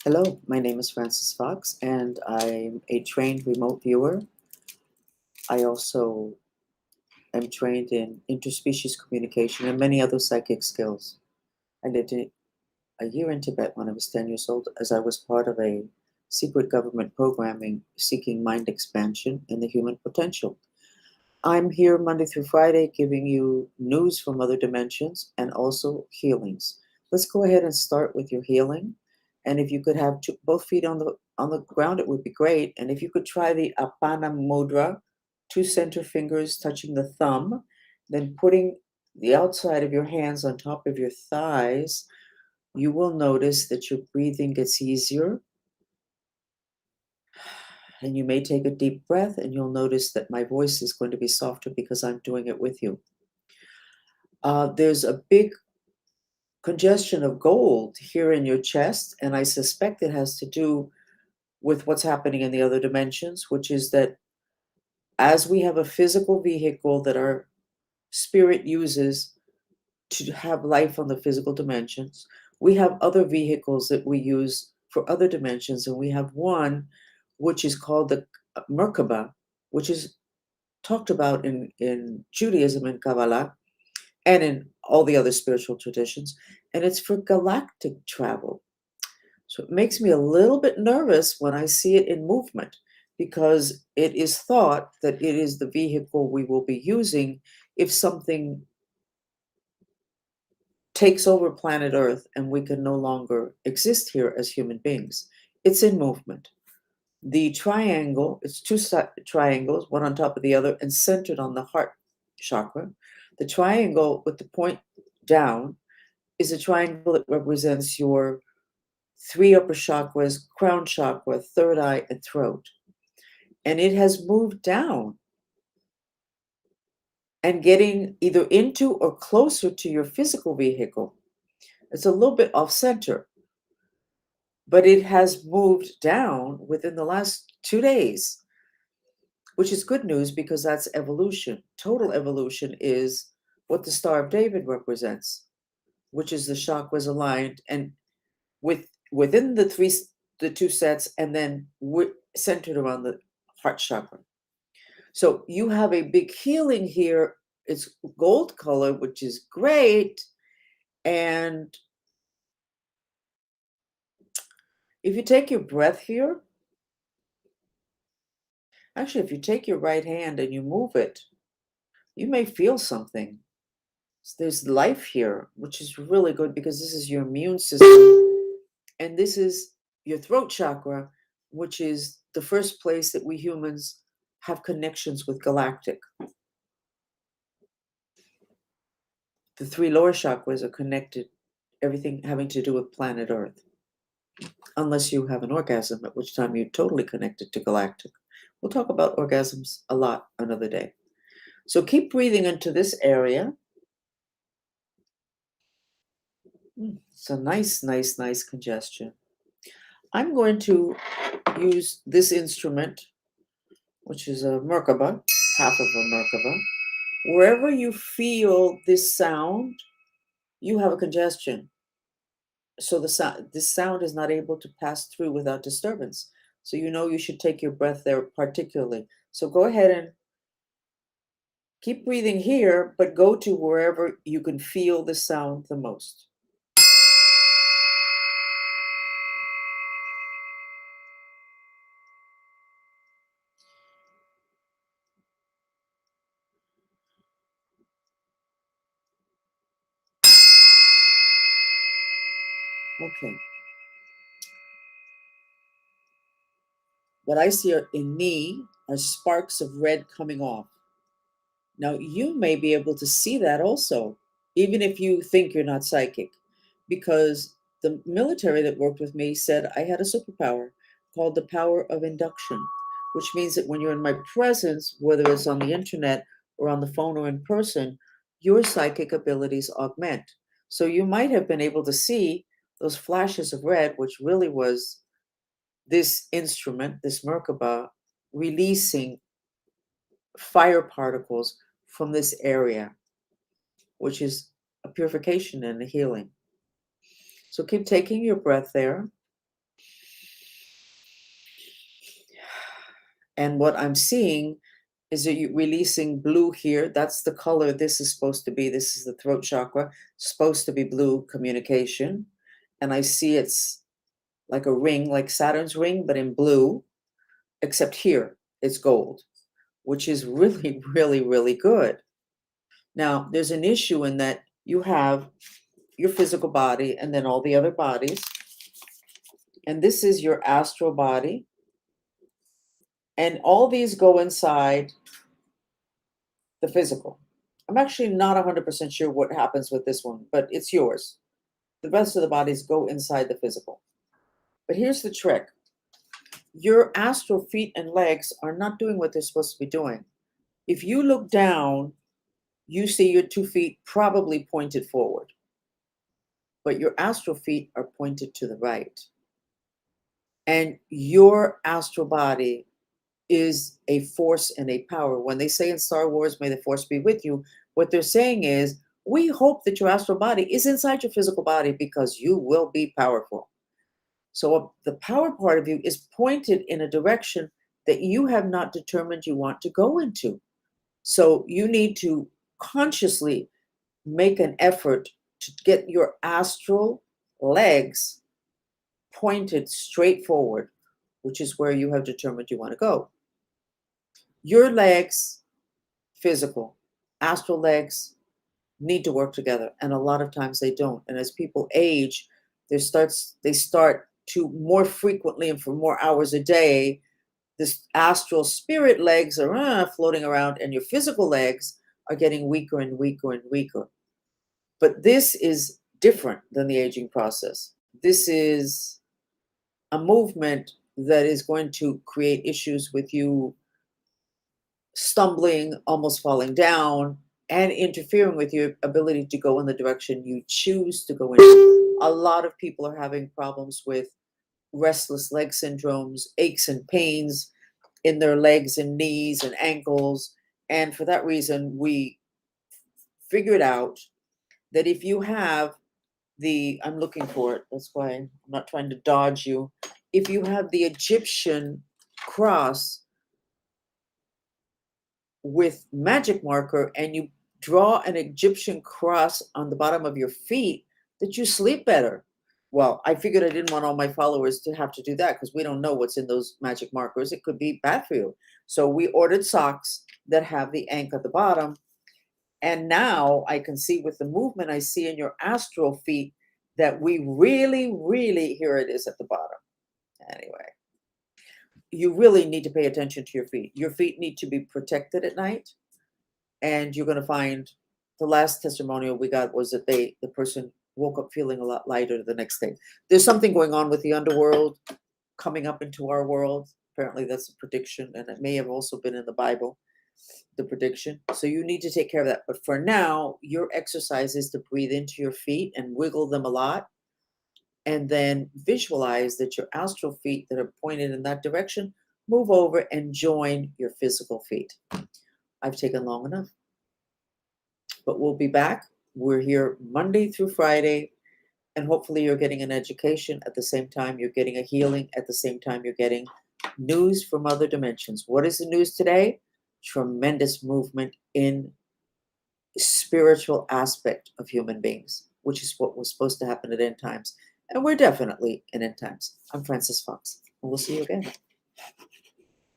Hello, my name is FRANCESFOX, and I'm a trained remote viewer. I also am trained in interspecies communication and many other psychic skills. I lived a year in Tibet when I was 10 years old, as I was part of a secret government programming seeking mind expansion and the human potential. I'm here Monday through Friday giving you news from other dimensions and also healings. Let's go ahead and start with your healing. And if you could have both feet on the ground, it would be great. And if you could try the Apana Mudra, two center fingers touching the thumb, then putting the outside of your hands on top of your thighs, you will notice that your breathing gets easier. And you may take a deep breath, and you'll notice that my voice is going to be softer because I'm doing it with you. There's a big congestion of gold here in your chest, and I suspect it has to do with what's happening in the other dimensions, which is that as we have a physical vehicle that our spirit uses to have life on the physical dimensions, we have other vehicles that we use for other dimensions, and we have one which is called the MERKABAH, which is talked about in Judaism and Kabbalah, and in all the other spiritual traditions, and it's for galactic travel. So it makes me a little bit nervous when I see it in movement, because it is thought that it is the vehicle we will be using if something takes over planet Earth and we can no longer exist here as human beings. It's in movement. The triangle, it's two triangles, one on top of the other, and centered on the heart chakra. The triangle with the point down is a triangle that represents your three upper chakras, crown chakra, third eye, and throat. And it has moved down and getting either into or closer to your physical vehicle. It's a little bit off center, but it has moved down within the last 2 days, which is good news because that's evolution. Total evolution is what the Star of David represents, which is the chakras aligned and within the two sets, and then centered around the heart chakra. So you have a big healing here. It's gold color, which is great. And if you take your breath here, actually, if you take your right hand and you move it, you may feel something. So there's life here, which is really good because this is your immune system. And this is your throat chakra, which is the first place that we humans have connections with galactic. The three lower chakras are connected, everything having to do with planet Earth. Unless you have an orgasm, at which time you're totally connected to galactic. We'll talk about orgasms a lot another day. So keep breathing into this area. It's a nice congestion. I'm going to use this instrument, which is a MERKABAH, half of a MERKABAH. Wherever you feel this sound, you have a congestion. So this sound is not able to pass through without disturbance. So you know you should take your breath there particularly. So go ahead and keep breathing here, but go to wherever you can feel the sound the most. Okay. What I see in me are sparks of red coming off. Now, you may be able to see that also, even if you think you're not psychic, because the military that worked with me said I had a superpower called the power of induction, which means that when you're in my presence, whether it's on the internet or on the phone or in person, your psychic abilities augment. So you might have been able to see those flashes of red, which really was this instrument, this Merkaba, releasing fire particles from this area, which is a purification and a healing. So keep taking your breath there. And what I'm seeing is that you're releasing blue here. That's the color this is supposed to be. This is the throat chakra, supposed to be blue communication. And I see it's like a ring, like Saturn's ring, but in blue, except here it's gold, which is really, really, really good. Now, there's an issue in that you have your physical body and then all the other bodies. And this is your astral body. And all these go inside the physical. I'm actually not 100% sure what happens with this one, but it's yours. The rest of the bodies go inside the physical. But here's the trick. Your astral feet and legs are not doing what they're supposed to be doing. If you look down, you see your 2 feet probably pointed forward, but your astral feet are pointed to the right. And your astral body is a force and a power. When they say in Star Wars, may the force be with you, what they're saying is, we hope that your astral body is inside your physical body because you will be powerful. So the power part of you is pointed in a direction that you have not determined you want to go into. So you need to consciously make an effort to get your astral legs pointed straight forward, which is where you have determined you want to go. Your legs, physical, astral legs need to work together, and a lot of times they don't. And as people age, they start to more frequently and for more hours a day, this astral spirit legs are floating around, and your physical legs are getting weaker and weaker and weaker. But this is different than the aging process. This is a movement that is going to create issues with you stumbling, almost falling down, and interfering with your ability to go in the direction you choose to go in. A lot of people are having problems with restless leg syndromes, aches and pains in their legs and knees and ankles. And for that reason, we figured out that if you have I'm looking for it, that's why I'm not trying to dodge you. If you have the Egyptian cross with magic marker and you draw an Egyptian cross on the bottom of your feet, that you sleep better. Well, I figured I didn't want all my followers to have to do that because we don't know what's in those magic markers. It could be bad for you. So we ordered socks that have the ankh at the bottom. And now I can see with the movement I see in your astral feet that we really, really, here it is at the bottom. Anyway, you really need to pay attention to your feet. Your feet need to be protected at night. And you're going to find the last testimonial we got was that the person woke up feeling a lot lighter the next day. There's something going on with the underworld coming up into our world. Apparently that's a prediction, and it may have also been in the Bible, the prediction. So you need to take care of that. But for now, your exercise is to breathe into your feet and wiggle them a lot. And then visualize that your astral feet that are pointed in that direction move over and join your physical feet. I've taken long enough. But we'll be back. We're here Monday through Friday, and hopefully you're getting an education at the same time you're getting a healing, at the same time you're getting news from other dimensions. What is the news today? Tremendous movement in spiritual aspect of human beings, which is what was supposed to happen at end times. And we're definitely in end times. I'm FRANCESFOX, and we'll see you again.